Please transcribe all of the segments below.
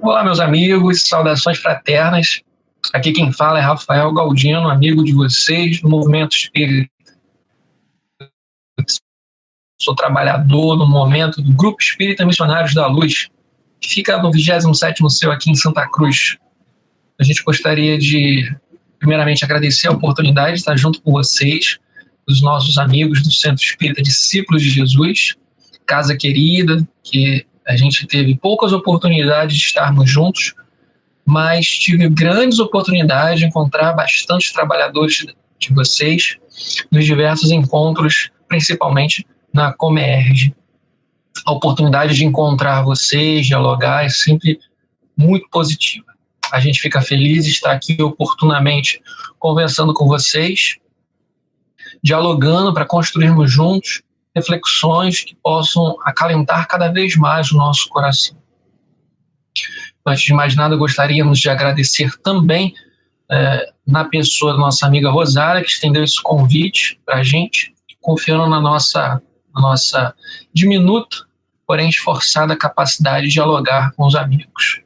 Olá, meus amigos, saudações fraternas. Aqui quem fala é Rafael Galdino, amigo de vocês do Movimento Espírita. Sou trabalhador no momento do Grupo Espírita Missionários da Luz, que fica no 27º Céu aqui em Santa Cruz. A gente gostaria de, primeiramente, agradecer a oportunidade de estar junto com vocês, os nossos amigos do Centro Espírita Discípulos de Jesus, casa querida, que a gente teve poucas oportunidades de estarmos juntos, mas tive grandes oportunidades de encontrar bastantes trabalhadores de vocês nos diversos encontros, principalmente na Comerge. A oportunidade de encontrar vocês, dialogar, é sempre muito positiva. A gente fica feliz de estar aqui oportunamente conversando com vocês, dialogando para construirmos juntos reflexões que possam acalentar cada vez mais o nosso coração. Antes de mais nada, gostaríamos de agradecer também na pessoa da nossa amiga Rosária, que estendeu esse convite para a gente, confiando na nossa diminuta, porém esforçada capacidade de dialogar com os amigos.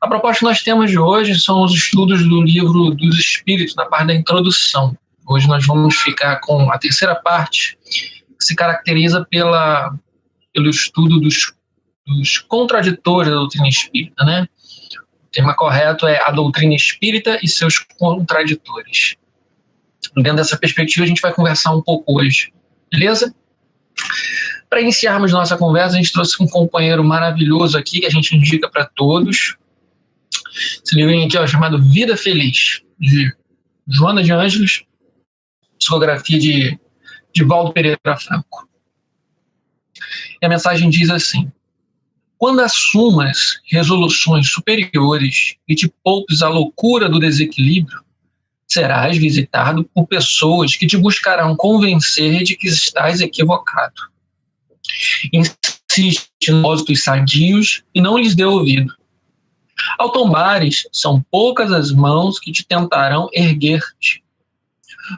A proposta que nós temos de hoje são os estudos do Livro dos Espíritos, na parte da introdução. Hoje nós vamos ficar com a terceira parte, que se caracteriza pelo estudo dos contraditores da doutrina espírita, né? O tema correto é a doutrina espírita e seus contraditores. Dentro dessa perspectiva, a gente vai conversar um pouco hoje, beleza? Para iniciarmos nossa conversa, a gente trouxe um companheiro maravilhoso aqui, que a gente indica para todos. Esse livrinho aqui, chamado Vida Feliz, de Joana de Ângeles, psicografia de Divaldo Pereira Franco. E a mensagem diz assim: quando assumas resoluções superiores e te poupes a loucura do desequilíbrio, serás visitado por pessoas que te buscarão convencer de que estás equivocado. Insiste em propósitos sadios e não lhes dê ouvido. Ao tombares, são poucas as mãos que te tentarão erguer-te.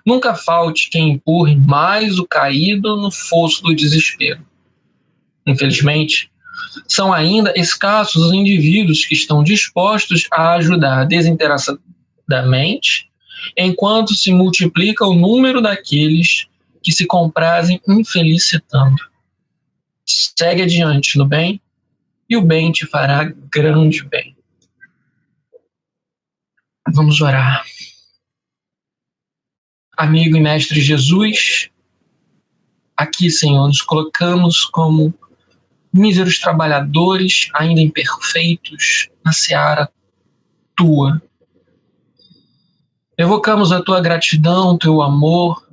Nunca falte quem empurre mais o caído no fosso do desespero. Infelizmente, são ainda escassos os indivíduos que estão dispostos a ajudar desinteressadamente, enquanto se multiplica o número daqueles que se comprazem infelicitando. Segue adiante no bem, e o bem te fará grande bem. Vamos orar. Amigo e mestre Jesus, aqui, Senhor, nos colocamos como míseros trabalhadores, ainda imperfeitos, na seara Tua. Evocamos a Tua gratidão, o Teu amor,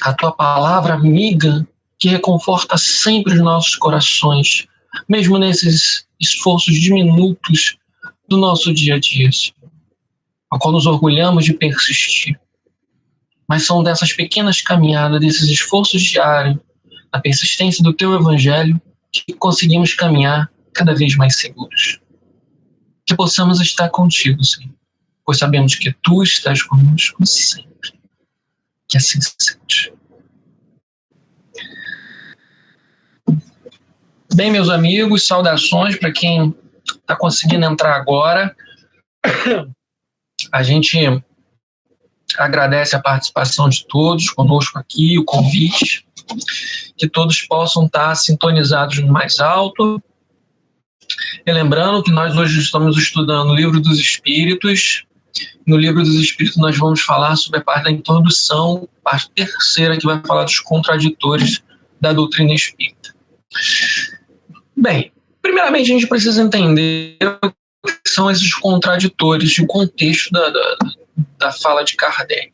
a Tua palavra amiga, que reconforta sempre os nossos corações, mesmo nesses esforços diminutos do nosso dia a dia, ao qual nos orgulhamos de persistir. Mas são dessas pequenas caminhadas, desses esforços diários, na persistência do Teu Evangelho, que conseguimos caminhar cada vez mais seguros. Que possamos estar contigo, Senhor, pois sabemos que Tu estás conosco sempre. Que assim seja. Bem, meus amigos, saudações para quem está conseguindo entrar agora. A gente agradece a participação de todos conosco aqui, o convite, que todos possam estar sintonizados no mais alto. E lembrando que nós hoje estamos estudando o Livro dos Espíritos. No Livro dos Espíritos nós vamos falar sobre a parte da introdução, a parte terceira, que vai falar dos contraditores da doutrina espírita. Bem, primeiramente a gente precisa entender o que são esses contraditores e o contexto da fala de Kardec.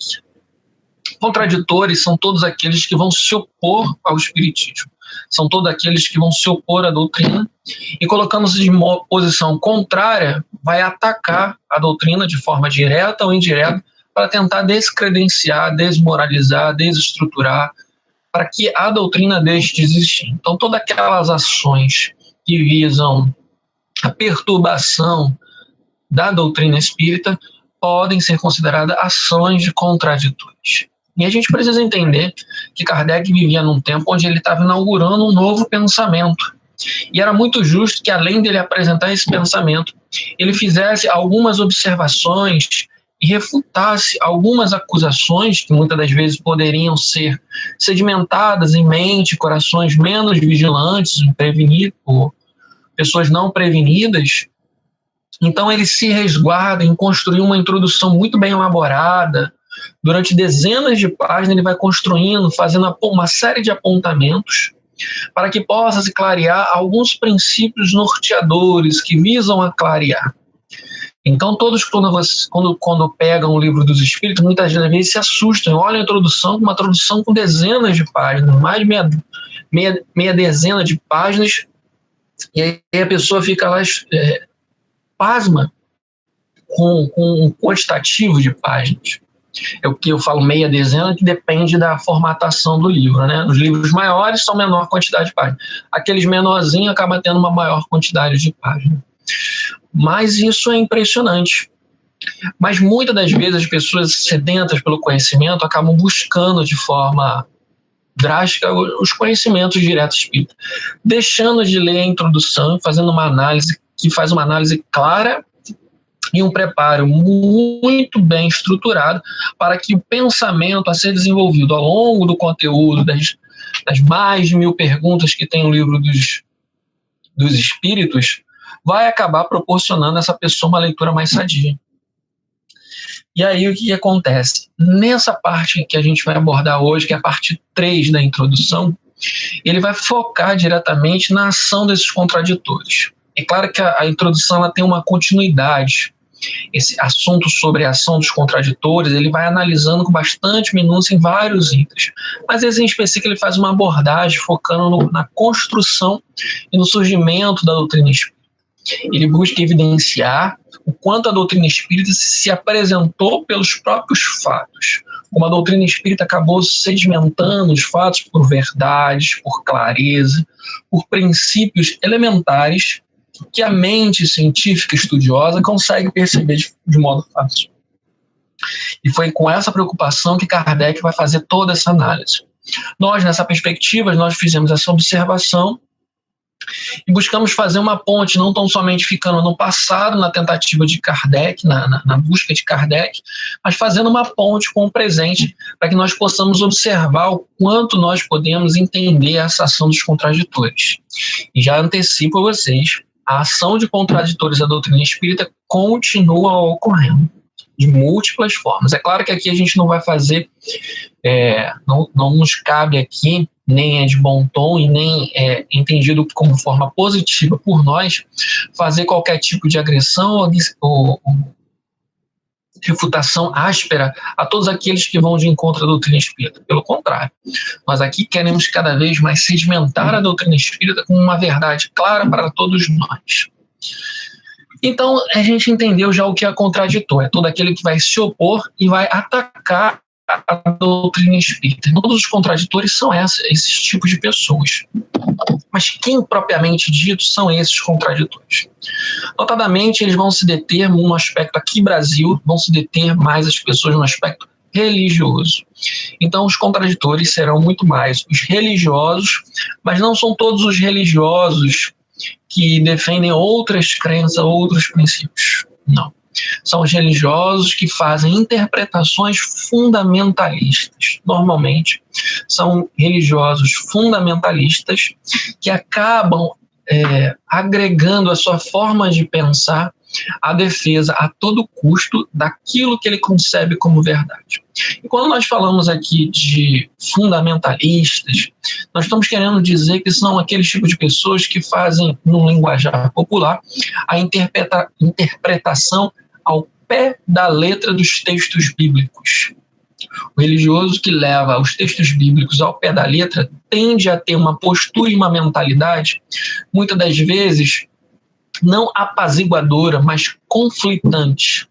Contraditores são todos aqueles que vão se opor ao espiritismo, são todos aqueles que vão se opor à doutrina e, colocando-se de uma posição contrária, vai atacar a doutrina de forma direta ou indireta para tentar descredenciar, desmoralizar, desestruturar, para que a doutrina deixe de existir. Então, todas aquelas ações que visam a perturbação da doutrina espírita podem ser consideradas ações de contraditores. E a gente precisa entender que Kardec vivia num tempo onde ele estava inaugurando um novo pensamento. E era muito justo que, além dele apresentar esse pensamento, ele fizesse algumas observações e refutasse algumas acusações que muitas das vezes poderiam ser sedimentadas em mente e corações menos vigilantes, prevenidos, por pessoas não prevenidas. Então ele se resguarda em construir uma introdução muito bem elaborada. Durante dezenas de páginas ele vai construindo, fazendo uma série de apontamentos para que possa se clarear alguns princípios norteadores que visam a clarear. Então todos quando pegam o Livro dos Espíritos, muitas vezes se assustam, olham a introdução, uma introdução com dezenas de páginas, mais de meia dezena de páginas, e aí a pessoa fica lá pasma com um quantitativo de páginas. É o que eu falo meia dezena, que depende da formatação do livro, né? Os livros maiores são menor quantidade de páginas. Aqueles menorzinhos acabam tendo uma maior quantidade de páginas. Mas isso é impressionante. Mas muitas das vezes as pessoas sedentas pelo conhecimento acabam buscando de forma drástica os conhecimentos diretos espíritas, deixando de ler a introdução, fazendo uma análise que faz uma análise clara e um preparo muito bem estruturado para que o pensamento a ser desenvolvido ao longo do conteúdo das mais de 1000 perguntas que tem o Livro dos Espíritos vai acabar proporcionando a essa pessoa uma leitura mais sadia. E aí o que acontece? Nessa parte que a gente vai abordar hoje, que é a parte 3 da introdução, ele vai focar diretamente na ação desses contraditores. É claro que a introdução ela tem uma continuidade. Esse assunto sobre a ação dos contraditores, ele vai analisando com bastante minúcia em vários itens. Mas esse em específico ele faz uma abordagem focando na construção e no surgimento da doutrina espírita. Ele busca evidenciar o quanto a doutrina espírita se apresentou pelos próprios fatos. Como a doutrina espírita acabou sedimentando os fatos por verdades, por clareza, por princípios elementares que a mente científica estudiosa consegue perceber de modo fácil. E foi com essa preocupação que Kardec vai fazer toda essa análise. Nós, nessa perspectiva, nós fizemos essa observação e buscamos fazer uma ponte, não tão somente ficando no passado, na tentativa de Kardec, na busca de Kardec, mas fazendo uma ponte com o presente, para que nós possamos observar o quanto nós podemos entender essa ação dos contraditores. E já antecipo a vocês, a ação de contraditores da doutrina espírita continua ocorrendo, de múltiplas formas. É claro que aqui a gente não vai fazer, não nos cabe aqui, nem é de bom tom e nem é entendido como forma positiva por nós, fazer qualquer tipo de agressão ou refutação áspera a todos aqueles que vão de encontro à doutrina espírita. Pelo contrário, nós aqui queremos cada vez mais sedimentar a doutrina espírita com uma verdade clara para todos nós. Então, a gente entendeu já o que é contraditor. É todo aquele que vai se opor e vai atacar a doutrina espírita. Todos os contraditores são esses tipos de pessoas. Mas quem propriamente dito são esses contraditores? Notadamente, eles vão se deter no aspecto aqui Brasil, vão se deter mais as pessoas no aspecto religioso. Então, os contraditores serão muito mais os religiosos, mas não são todos os religiosos que defendem outras crenças, outros princípios. Não. São os religiosos que fazem interpretações fundamentalistas. Normalmente, são religiosos fundamentalistas que acabam agregando a sua forma de pensar à defesa a todo custo daquilo que ele concebe como verdade. E quando nós falamos aqui de fundamentalistas, nós estamos querendo dizer que são aqueles tipos de pessoas que fazem, no linguajar popular, a interpretação ao pé da letra dos textos bíblicos. O religioso que leva os textos bíblicos ao pé da letra tende a ter uma postura e uma mentalidade, muitas das vezes, não apaziguadora, mas conflitante.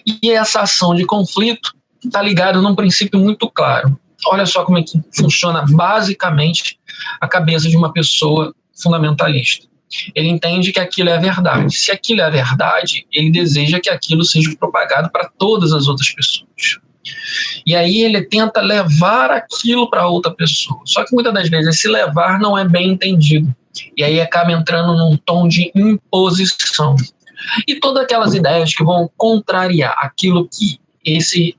E essa ação de conflito está ligada num princípio muito claro. Olha só como é que funciona basicamente a cabeça de uma pessoa fundamentalista. Ele entende que aquilo é a verdade. Se aquilo é a verdade, ele deseja que aquilo seja propagado para todas as outras pessoas. E aí ele tenta levar aquilo para outra pessoa. Só que muitas das vezes esse levar não é bem entendido. E aí acaba entrando num tom de imposição. E todas aquelas ideias que vão contrariar aquilo que esse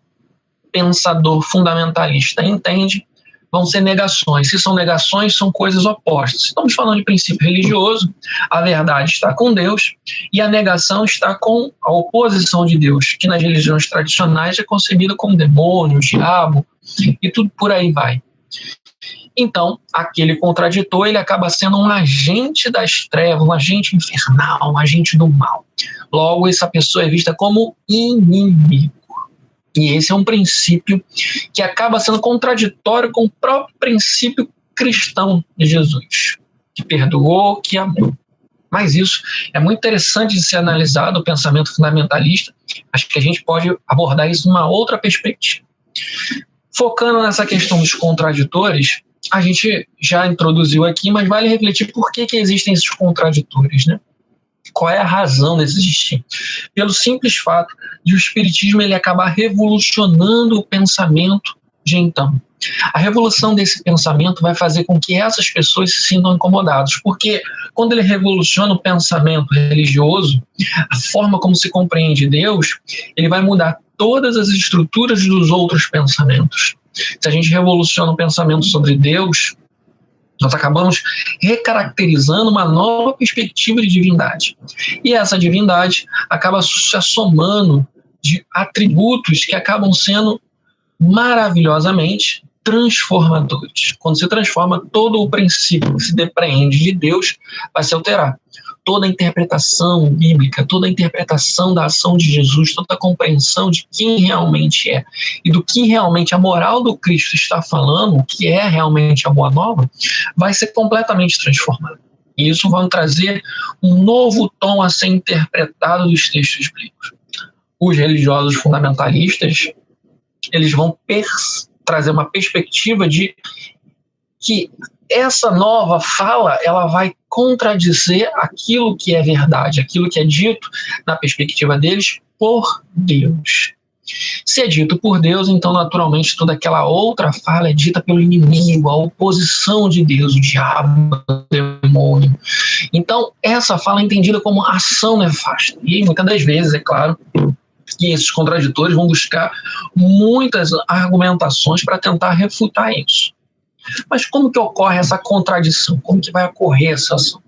pensador fundamentalista entende vão ser negações. Se são negações, são coisas opostas. Estamos falando de princípio religioso, a verdade está com Deus e a negação está com a oposição de Deus, que nas religiões tradicionais é concebida como demônio, diabo e tudo por aí vai. Então, aquele contraditor, ele acaba sendo um agente das trevas, um agente infernal, um agente do mal. Logo, essa pessoa é vista como inimigo. E esse é um princípio que acaba sendo contraditório com o próprio princípio cristão de Jesus, que perdoou, que amou. Mas isso é muito interessante de ser analisado, o pensamento fundamentalista. Acho que a gente pode abordar isso numa outra perspectiva. Focando nessa questão dos contraditores, a gente já introduziu aqui, mas vale refletir por que existem esses contraditores, né? Qual é a razão desse existir? Pelo simples fato de o espiritismo ele acabar revolucionando o pensamento de então. A revolução desse pensamento vai fazer com que essas pessoas se sintam incomodadas, porque quando ele revoluciona o pensamento religioso, a forma como se compreende Deus, ele vai mudar todas as estruturas dos outros pensamentos. Se a gente revoluciona o pensamento sobre Deus, nós acabamos recaracterizando uma nova perspectiva de divindade. E essa divindade acaba se assomando de atributos que acabam sendo maravilhosamente transformadores. Quando se transforma, todo o princípio que se depreende de Deus vai se alterar. Toda a interpretação bíblica, toda a interpretação da ação de Jesus, toda a compreensão de quem realmente é e do que realmente a moral do Cristo está falando, o que é realmente a boa nova, vai ser completamente transformada. E isso vai trazer um novo tom a ser interpretado dos textos bíblicos. Os religiosos fundamentalistas, eles vão trazer uma perspectiva de que essa nova fala, ela vai contradizer aquilo que é verdade, aquilo que é dito, na perspectiva deles, por Deus. Se é dito por Deus, então, naturalmente, toda aquela outra fala é dita pelo inimigo, a oposição de Deus, o diabo, o demônio. Então, essa fala é entendida como ação nefasta. E muitas das vezes, é claro, que esses contraditores vão buscar muitas argumentações para tentar refutar isso. Mas como que ocorre essa contradição? Como que vai ocorrer essa ação?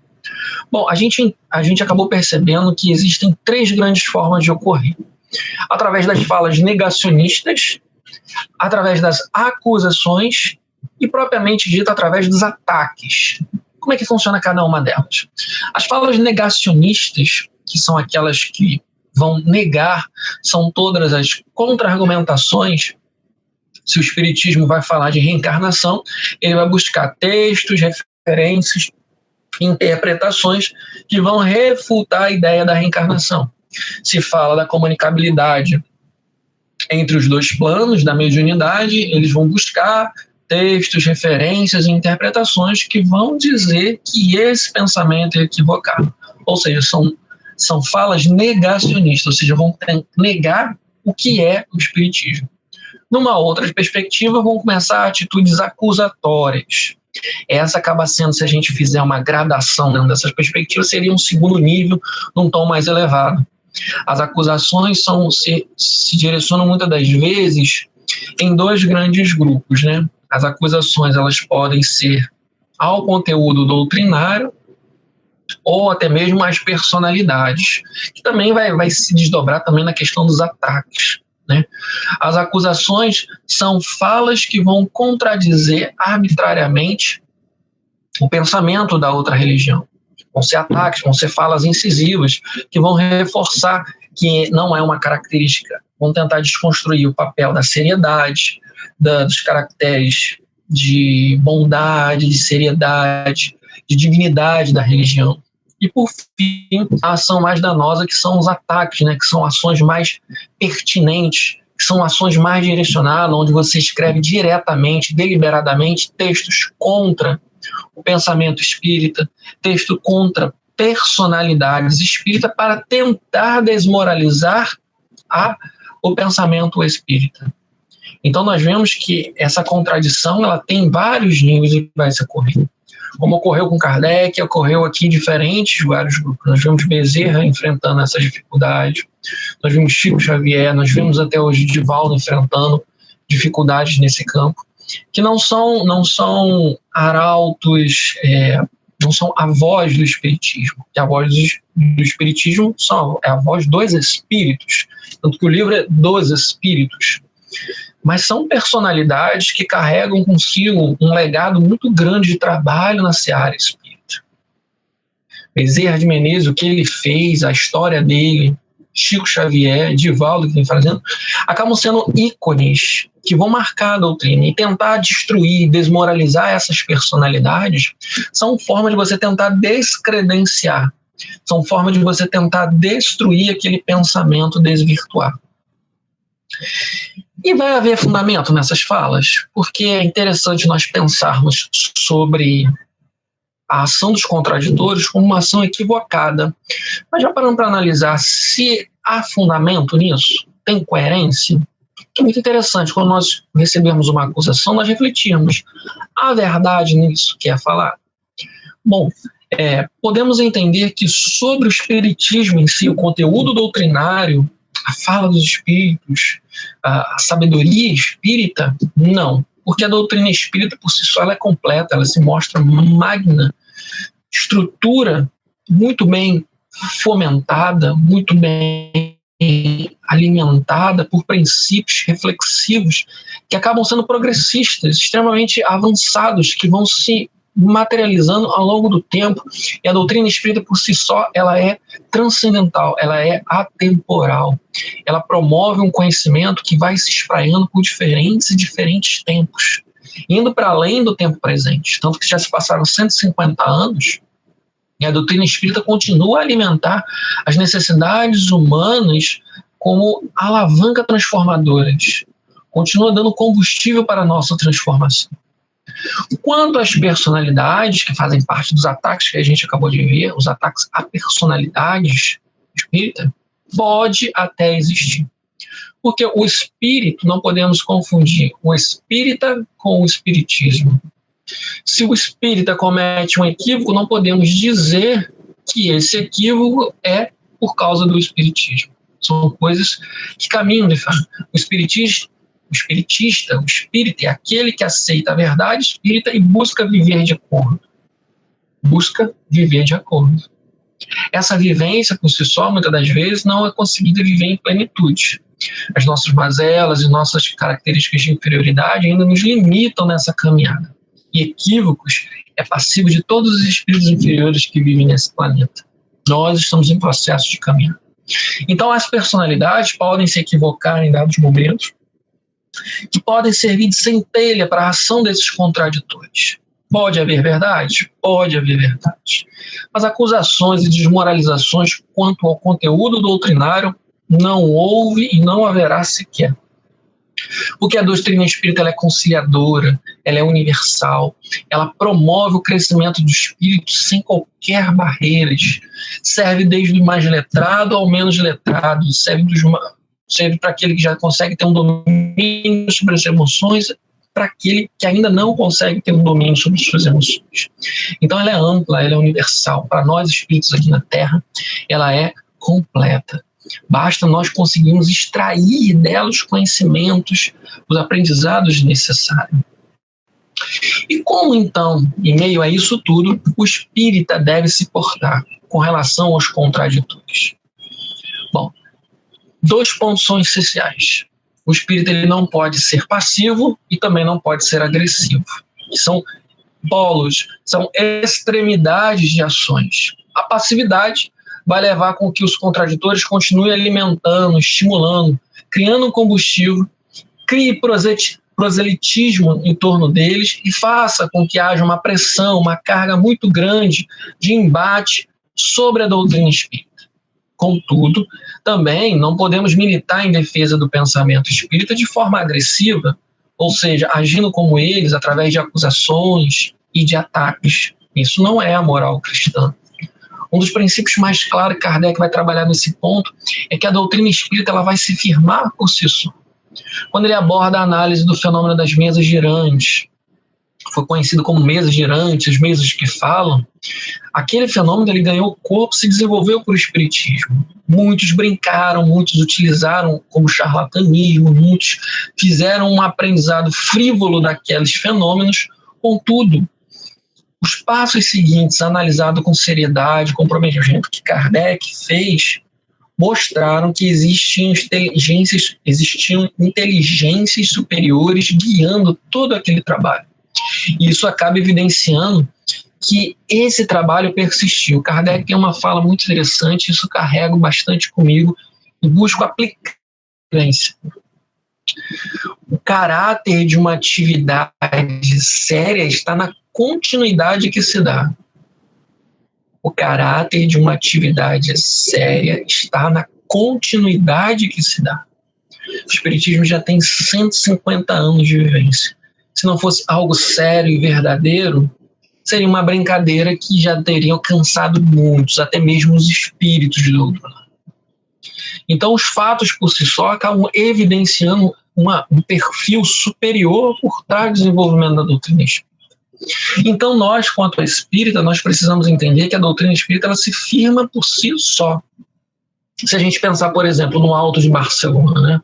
Bom, a gente acabou percebendo que existem três grandes formas de ocorrer. Através das falas negacionistas, através das acusações e, propriamente dito, através dos ataques. Como é que funciona cada uma delas? As falas negacionistas, que são aquelas que vão negar, são todas as contra-argumentações. Se o espiritismo vai falar de reencarnação, ele vai buscar textos, referências, interpretações que vão refutar a ideia da reencarnação. Se fala da comunicabilidade entre os dois planos da mediunidade, eles vão buscar textos, referências e interpretações que vão dizer que esse pensamento é equivocado. Ou seja, são falas negacionistas, ou seja, vão negar o que é o espiritismo. Numa outra perspectiva, vão começar atitudes acusatórias. Essa acaba sendo, se a gente fizer uma gradação dentro dessas perspectivas, seria um segundo nível, num tom mais elevado. As acusações se direcionam muitas das vezes em dois grandes grupos, né? As acusações, elas podem ser ao conteúdo doutrinário ou até mesmo às personalidades, que também vai se desdobrar também na questão dos ataques. Né? As acusações são falas que vão contradizer arbitrariamente o pensamento da outra religião. Vão ser ataques, vão ser falas incisivas que vão reforçar que não é uma característica. Vão tentar desconstruir o papel da seriedade, dos caracteres de bondade, de seriedade, de dignidade da religião. E, por fim, a ação mais danosa, que são os ataques, né? Que são ações mais pertinentes, que são ações mais direcionadas, onde você escreve diretamente, deliberadamente, textos contra o pensamento espírita, texto contra personalidades espíritas, para tentar desmoralizar o pensamento espírita. Então, nós vemos que essa contradição ela tem vários níveis e vai se ocorrer. como ocorreu com Kardec, ocorreu aqui em diferentes vários grupos. Nós vimos Bezerra enfrentando essas dificuldades, nós vimos Chico Xavier, nós vimos até hoje Divaldo enfrentando dificuldades nesse campo, que não são arautos, não são a voz do Espiritismo. Que a voz do Espiritismo é a voz dos Espíritos, tanto que o livro é dos Espíritos. Mas são personalidades que carregam consigo um legado muito grande de trabalho na seara espírita. Bezerra de Menezes, o que ele fez, a história dele, Chico Xavier, Divaldo, que vem fazendo, acabam sendo ícones que vão marcar a doutrina, e tentar destruir, desmoralizar essas personalidades são formas de você tentar descredenciar, são formas de você tentar destruir aquele pensamento, desvirtuar. E vai haver fundamento nessas falas, porque é interessante nós pensarmos sobre a ação dos contraditores como uma ação equivocada. Mas já parando para analisar se há fundamento nisso, tem coerência, é muito interessante. Quando nós recebemos uma acusação, nós refletirmos: há verdade nisso que é falar? Bom, podemos entender que sobre o espiritismo em si, o conteúdo doutrinário, a fala dos espíritos, a sabedoria espírita, não. Porque a doutrina espírita por si só ela é completa, ela se mostra magna, estrutura muito bem fomentada, muito bem alimentada por princípios reflexivos que acabam sendo progressistas, extremamente avançados, que vão se materializando ao longo do tempo. E a doutrina espírita por si só ela é transcendental, ela é atemporal, ela promove um conhecimento que vai se espraiando por diferentes tempos, indo para além do tempo presente, tanto que já se passaram 150 anos e a doutrina espírita continua a alimentar as necessidades humanas como alavanca transformadoras, continua dando combustível para a nossa transformação. Quanto às personalidades que fazem parte dos ataques que a gente acabou de ver, os ataques a personalidades espírita, pode até existir. Porque o espírito, não podemos confundir o espírita com o espiritismo. Se o espírita comete um equívoco, não podemos dizer que esse equívoco é por causa do espiritismo. São coisas que caminham de fato. O espírita é aquele que aceita a verdade espírita e busca viver de acordo. Busca viver de acordo. Essa vivência, por si só, muitas das vezes, não é conseguida viver em plenitude. As nossas mazelas e nossas características de inferioridade ainda nos limitam nessa caminhada. E equívocos é passivo de todos os espíritos inferiores que vivem nesse planeta. Nós estamos em processo de caminhada. Então, as personalidades podem se equivocar em dados momentos, que podem servir de centelha para a ação desses contraditores. Pode haver verdade? Pode haver verdade. Mas acusações e desmoralizações quanto ao conteúdo doutrinário não houve e não haverá sequer. Porque a doutrina espírita ela é conciliadora, ela é universal, ela promove o crescimento do espírito sem qualquer barreiras. Serve desde o mais letrado ao menos letrado, serve para aquele que já consegue ter um domínio sobre as emoções, para aquele que ainda não consegue ter um domínio sobre suas emoções. Então ela é ampla, ela é universal. Para nós espíritos aqui na Terra, ela é completa. Basta nós conseguirmos extrair dela os conhecimentos, os aprendizados necessários. E como então, em meio a isso tudo, o espírita deve se portar com relação aos contraditores? Bom, 2 pontos são essenciais. O espírita ele não pode ser passivo e também não pode ser agressivo. São polos, são extremidades de ações. A passividade vai levar com que os contraditores continuem alimentando, estimulando, criando um combustível, crie proselitismo em torno deles e faça com que haja uma pressão, uma carga muito grande de embate sobre a doutrina espírita. Contudo, também não podemos militar em defesa do pensamento espírita de forma agressiva, ou seja, agindo como eles através de acusações e de ataques. Isso não é a moral cristã. Um dos princípios mais claros que Kardec vai trabalhar nesse ponto é que a doutrina espírita ela vai se firmar por si só. Quando ele aborda a análise do fenômeno das mesas girantes, foi conhecido como mesas girantes, mesas que falam, aquele fenômeno ele ganhou corpo, se desenvolveu por espiritismo. Muitos brincaram, muitos utilizaram como charlatanismo, muitos fizeram um aprendizado frívolo daqueles fenômenos. Contudo, os passos seguintes, analisado com seriedade, comprometimento que Kardec fez, mostraram que existiam inteligências superiores guiando todo aquele trabalho. E isso acaba evidenciando que esse trabalho persistiu. Kardec tem uma fala muito interessante, isso carrego bastante comigo e busco aplicar. O caráter de uma atividade séria está na continuidade que se dá. O caráter de uma atividade séria está na continuidade que se dá. O Espiritismo já tem 150 anos de vivência. Se não fosse algo sério e verdadeiro, seria uma brincadeira que já teria alcançado muitos, até mesmo os espíritos do outro lado. Então, os fatos por si só acabam evidenciando um perfil superior por trás do desenvolvimento da doutrina espírita. Então, nós, quanto espírita, nós precisamos entender que a doutrina espírita ela se firma por si só. Se a gente pensar, por exemplo, no Alto de Barcelona, né?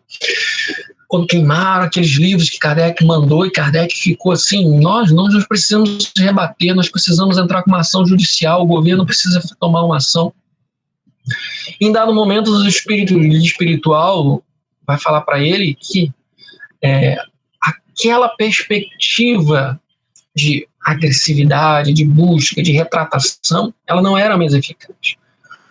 Quando queimaram aqueles livros que Kardec mandou e Kardec ficou assim, nós precisamos rebater, nós precisamos entrar com uma ação judicial, o governo precisa tomar uma ação. Em dado momento, o espírito espiritual vai falar para ele que aquela perspectiva de agressividade, de busca, de retratação, ela não era mais eficaz.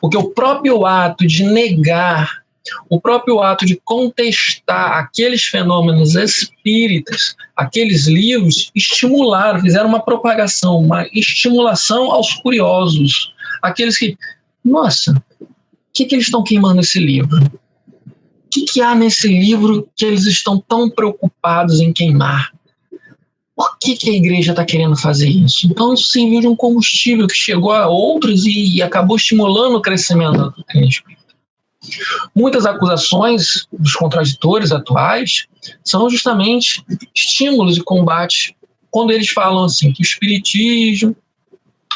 Porque o próprio ato de negar, o próprio ato de contestar aqueles fenômenos espíritas, aqueles livros, estimularam, fizeram uma propagação, uma estimulação aos curiosos. Aqueles que, nossa, o que eles estão queimando esse livro? O que há nesse livro que eles estão tão preocupados em queimar? Por que a igreja está querendo fazer isso? Então isso serviu de um combustível que chegou a outros e acabou estimulando o crescimento da doutrina espírita. Muitas acusações dos contraditores atuais são justamente estímulos de combate. Quando eles falam assim, que o espiritismo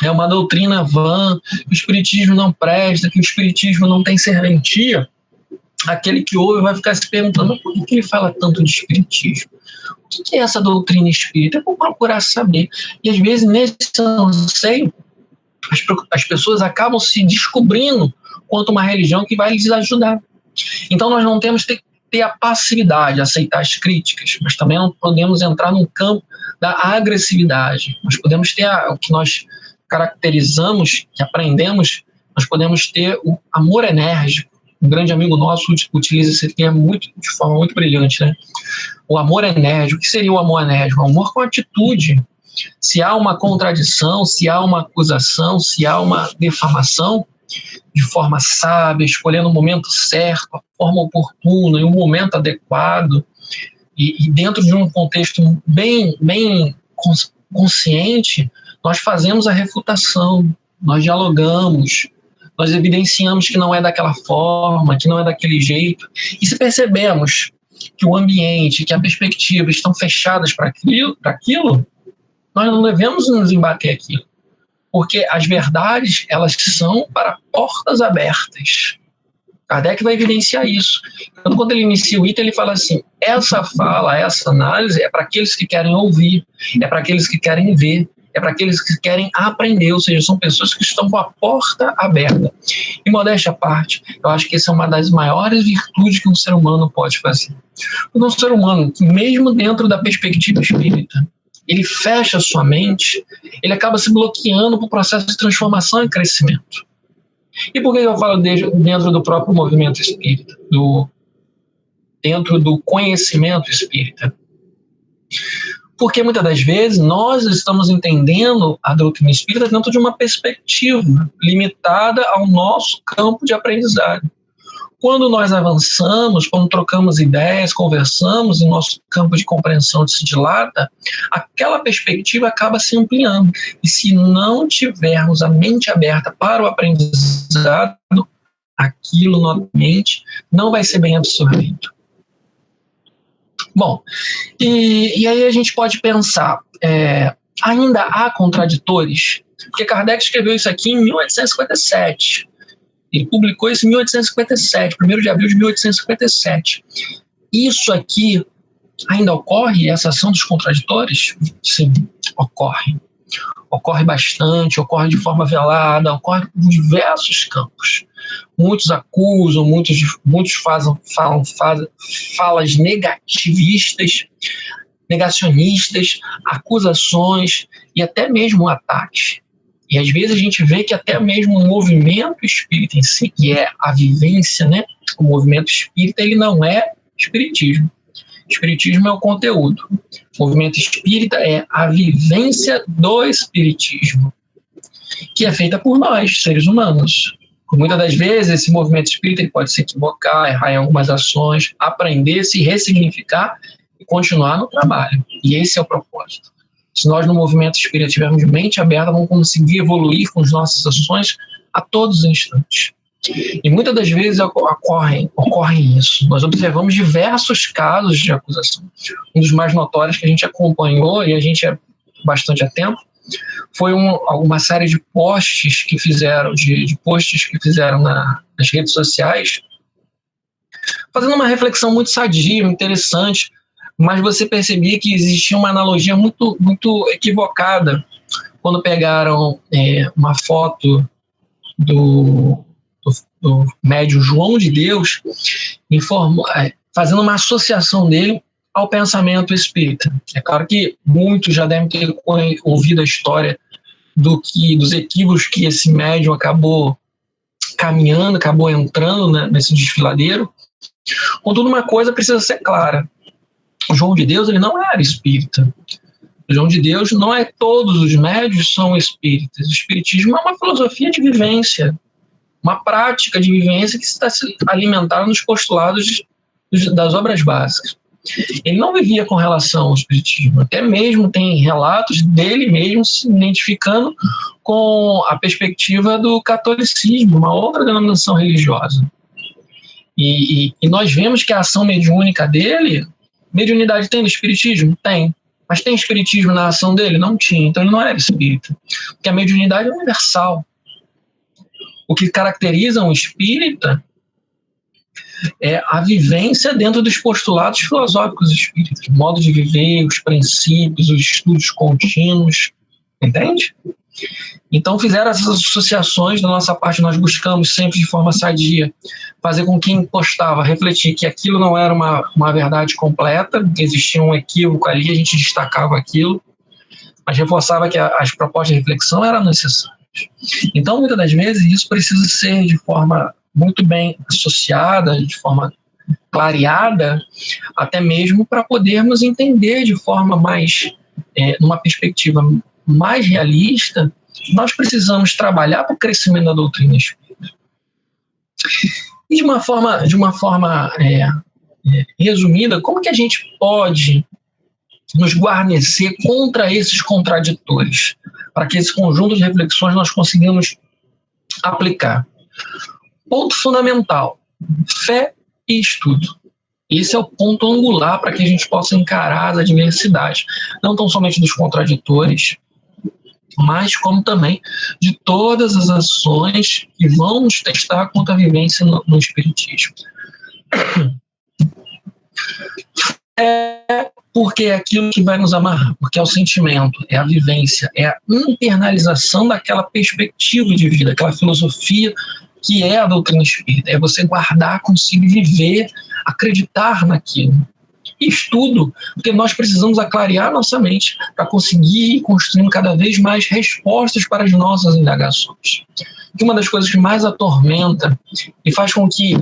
é uma doutrina vã, que o espiritismo não presta, que o espiritismo não tem serventia, aquele que ouve vai ficar se perguntando por que ele fala tanto de espiritismo? O que é essa doutrina espírita? Eu vou procurar saber. E às vezes, nesse anseio, as pessoas acabam se descobrindo quanto uma religião que vai lhes ajudar. Então nós não temos que ter a passividade, aceitar as críticas, mas também não podemos entrar no campo da agressividade. Nós podemos ter o que nós caracterizamos, que aprendemos, nós podemos ter o amor enérgico. Um grande amigo nosso utiliza esse termo de forma muito brilhante, né? O amor enérgico. O que seria o amor enérgico? O amor com atitude. Se há uma contradição, se há uma acusação, se há uma defamação, de forma sábia, escolhendo o momento certo, a forma oportuna e o momento adequado, e dentro de um contexto bem consciente, nós fazemos a refutação, nós dialogamos, nós evidenciamos que não é daquela forma, que não é daquele jeito. E se percebemos que o ambiente, que a perspectiva estão fechadas para aquilo, nós não devemos nos embater aquilo. Porque as verdades, elas são para portas abertas. Kardec vai evidenciar isso. Então, quando ele inicia o item, ele fala assim, essa fala, essa análise é para aqueles que querem ouvir, é para aqueles que querem ver, é para aqueles que querem aprender, ou seja, são pessoas que estão com a porta aberta. E modéstia à parte, eu acho que essa é uma das maiores virtudes que um ser humano pode fazer. Porque um ser humano, mesmo dentro da perspectiva espírita, ele fecha a sua mente, ele acaba se bloqueando para o processo de transformação e crescimento. E por que eu falo dentro do próprio movimento espírita, dentro do conhecimento espírita? Porque muitas das vezes nós estamos entendendo a doutrina espírita dentro de uma perspectiva limitada ao nosso campo de aprendizado. Quando nós avançamos, quando trocamos ideias, conversamos, e nosso campo de compreensão se dilata, aquela perspectiva acaba se ampliando. E se não tivermos a mente aberta para o aprendizado, aquilo novamente não vai ser bem absorvido. Bom, e aí a gente pode pensar, ainda há contraditores, porque Kardec escreveu isso aqui em 1857. Ele publicou isso em 1857, 1º de abril de 1857. Isso aqui ainda ocorre, essa ação dos contraditores? Sim, ocorre. Ocorre bastante, ocorre de forma velada, ocorre em diversos campos. Muitos acusam, muitos falam falas negativistas, negacionistas, acusações e até mesmo ataques. E às vezes a gente vê que até mesmo o movimento espírita em si, que é a vivência, né? O movimento espírita, ele não é espiritismo. Espiritismo é o conteúdo. O movimento espírita é a vivência do espiritismo, que é feita por nós, seres humanos. Muitas das vezes, esse movimento espírita ele pode se equivocar, errar em algumas ações, aprender, se ressignificar e continuar no trabalho. E esse é o propósito. Se nós no movimento espírita tivermos mente aberta, vamos conseguir evoluir com as nossas ações a todos os instantes. E muitas das vezes ocorre isso. Nós observamos diversos casos de acusação. Um dos mais notórios que a gente acompanhou, e a gente é bastante atento, foi uma série de posts que fizeram, nas redes sociais, fazendo uma reflexão muito sadia, interessante, mas você percebia que existia uma analogia muito, muito equivocada quando pegaram uma foto do médium João de Deus, fazendo uma associação dele ao pensamento espírita. É claro que muitos já devem ter ouvido a história dos equívocos que esse médium acabou caminhando, acabou entrando, né, nesse desfiladeiro. Contudo, uma coisa precisa ser clara: o João de Deus ele não era espírita. O João de Deus não é todos os médios são espíritas. O espiritismo é uma filosofia de vivência, uma prática de vivência que está se alimentada nos postulados das obras básicas. Ele não vivia com relação ao espiritismo, até mesmo tem relatos dele mesmo se identificando com a perspectiva do catolicismo, uma outra denominação religiosa. E nós vemos que a ação mediúnica dele, mediunidade tem no espiritismo? Tem. Mas tem espiritismo na ação dele? Não tinha. Então ele não era espírita. Porque a mediunidade é universal. O que caracteriza um espírita é a vivência dentro dos postulados filosóficos espíritas, o modo de viver, os princípios, os estudos contínuos, entende? Então fizeram essas associações. Da nossa parte nós buscamos sempre de forma sadia fazer com que quem postava refletir que aquilo não era uma verdade completa, existia um equívoco ali, a gente destacava aquilo, mas reforçava que as propostas de reflexão eram necessárias. Então muitas das vezes isso precisa ser de forma muito bem associada, de forma clareada, até mesmo para podermos entender de forma mais, numa perspectiva mais realista, nós precisamos trabalhar para o crescimento da doutrina espírita. E de uma forma resumida, como que a gente pode nos guarnecer contra esses contraditores, para que esse conjunto de reflexões nós conseguimos aplicar? Ponto fundamental: fé e estudo. Esse é o ponto angular para que a gente possa encarar as adversidades, não tão somente dos contraditores, mas como também de todas as ações que vão nos testar contra a vivência no espiritismo. Porque é aquilo que vai nos amarrar, porque é o sentimento, é a vivência, é a internalização daquela perspectiva de vida, aquela filosofia que é a doutrina espírita. É você guardar consigo e viver, acreditar naquilo. E estudo, porque nós precisamos aclarear nossa mente para conseguir ir construindo cada vez mais respostas para as nossas indagações. E uma das coisas que mais atormenta e faz com que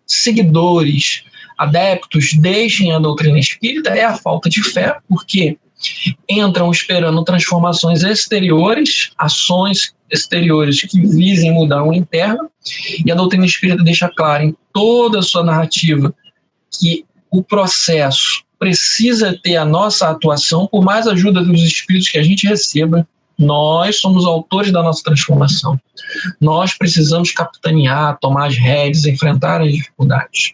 seguidores, adeptos deixem a doutrina espírita é a falta de fé, porque entram esperando transformações exteriores, ações exteriores que visem mudar o interno, e a doutrina espírita deixa claro em toda a sua narrativa que o processo precisa ter a nossa atuação, por mais ajuda dos espíritos que a gente receba, nós somos autores da nossa transformação. Nós precisamos capitanear, tomar as rédeas, enfrentar as dificuldades.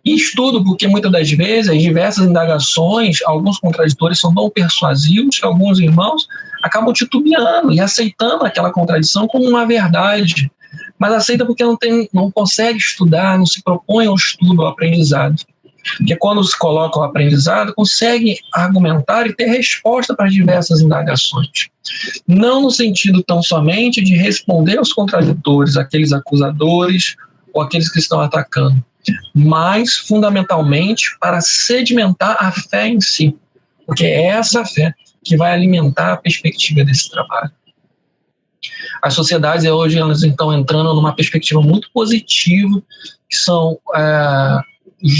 E estudo, porque muitas das vezes, as diversas indagações, alguns contraditores são tão persuasivos que alguns irmãos acabam titubeando e aceitando aquela contradição como uma verdade, mas aceita porque não consegue estudar, não se propõe ao estudo, ao aprendizado. Porque quando se coloca ao aprendizado, consegue argumentar e ter resposta para as diversas indagações. Não no sentido tão somente de responder aos contraditores, aqueles acusadores ou aqueles que estão atacando, mas fundamentalmente para sedimentar a fé em si, porque é essa fé que vai alimentar a perspectiva desse trabalho. As sociedades hoje elas estão entrando numa perspectiva muito positiva, que são os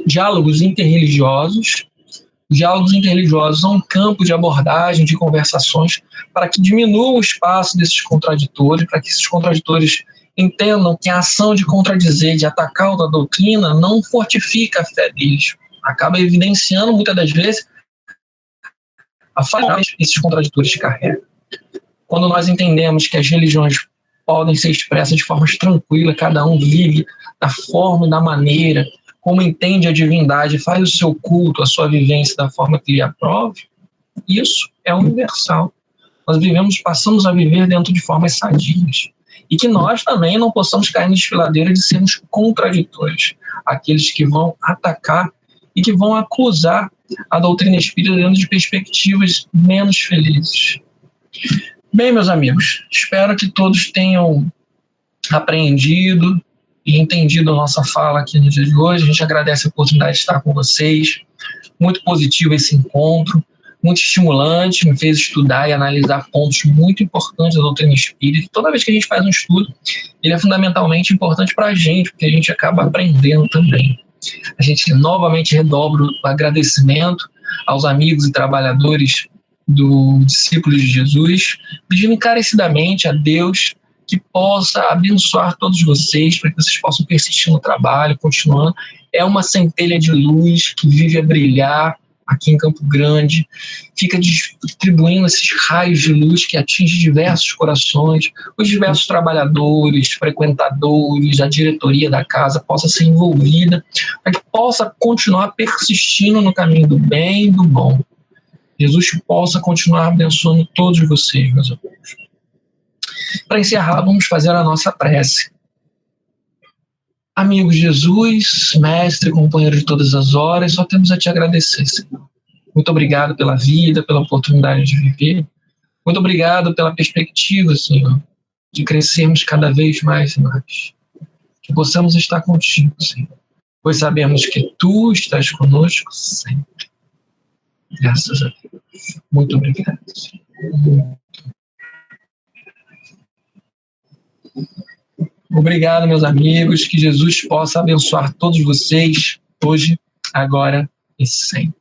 diálogos interreligiosos. Os diálogos interreligiosos são um campo de abordagem, de conversações, para que diminua o espaço desses contraditores, para que esses contraditores entendam que a ação de contradizer, de atacar outra doutrina, não fortifica a fé deles. Acaba evidenciando, muitas das vezes, a falha que esses contraditores carregam. Quando nós entendemos que as religiões podem ser expressas de formas tranquilas, cada um vive da forma e da maneira, como entende a divindade, faz o seu culto, a sua vivência da forma que lhe aprove, isso é universal. Nós passamos a viver dentro de formas sadias. E que nós também não possamos cair na desfiladeira de sermos contraditores, aqueles que vão atacar e que vão acusar a doutrina espírita dentro de perspectivas menos felizes. Bem, meus amigos, espero que todos tenham apreendido e entendido a nossa fala aqui no dia de hoje. A gente agradece a oportunidade de estar com vocês. Muito positivo esse encontro, muito estimulante, me fez estudar e analisar pontos muito importantes da doutrina espírita. Toda vez que a gente faz um estudo, ele é fundamentalmente importante para a gente, porque a gente acaba aprendendo também. A gente novamente redobra o agradecimento aos amigos e trabalhadores do Discípulos de Jesus, pedindo encarecidamente a Deus que possa abençoar todos vocês, para que vocês possam persistir no trabalho, continuando. É uma centelha de luz que vive a brilhar aqui em Campo Grande, fica distribuindo esses raios de luz que atingem diversos corações, os diversos trabalhadores, frequentadores, a diretoria da casa possa ser envolvida, para que possa continuar persistindo no caminho do bem e do bom. Jesus possa continuar abençoando todos vocês, meus amigos. Para encerrar, vamos fazer a nossa prece. Amigo Jesus, mestre, companheiro de todas as horas, só temos a te agradecer, Senhor. Muito obrigado pela vida, pela oportunidade de viver. Muito obrigado pela perspectiva, Senhor, de crescermos cada vez mais e mais. Que possamos estar contigo, Senhor, pois sabemos que Tu estás conosco sempre. Graças a Deus. Muito obrigado, Senhor. Obrigado, meus amigos. Que Jesus possa abençoar todos vocês, hoje, agora e sempre.